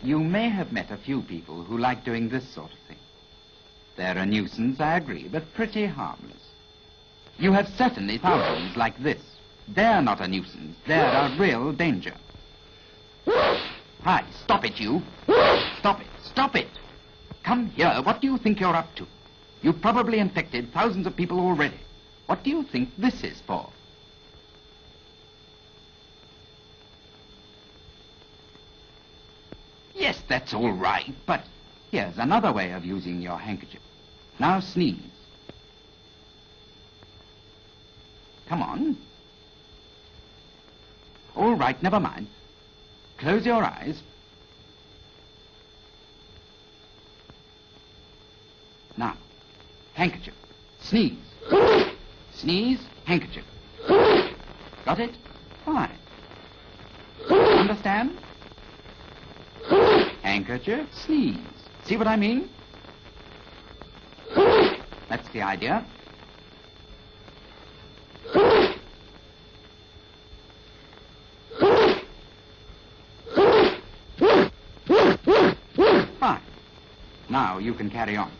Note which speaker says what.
Speaker 1: You may have met a few people who like doing this sort of thing. They're a nuisance, I agree, but pretty harmless. You have certainly thousands like this. They're not a nuisance. They're a real danger. Hi, stop it, you. Stop it. Stop it. Come here. What do you think you're up to? You've probably infected thousands of people already. What do you think this is for? Yes, that's all right, but here's another way of using your handkerchief. Now sneeze. Come on. All right, never mind. Close your eyes. Now, handkerchief. Sneeze. Sneeze, handkerchief. Got it? Fine. Understand? Handkerchief, sneeze. See what I mean? That's the idea. Fine. Now you can carry on.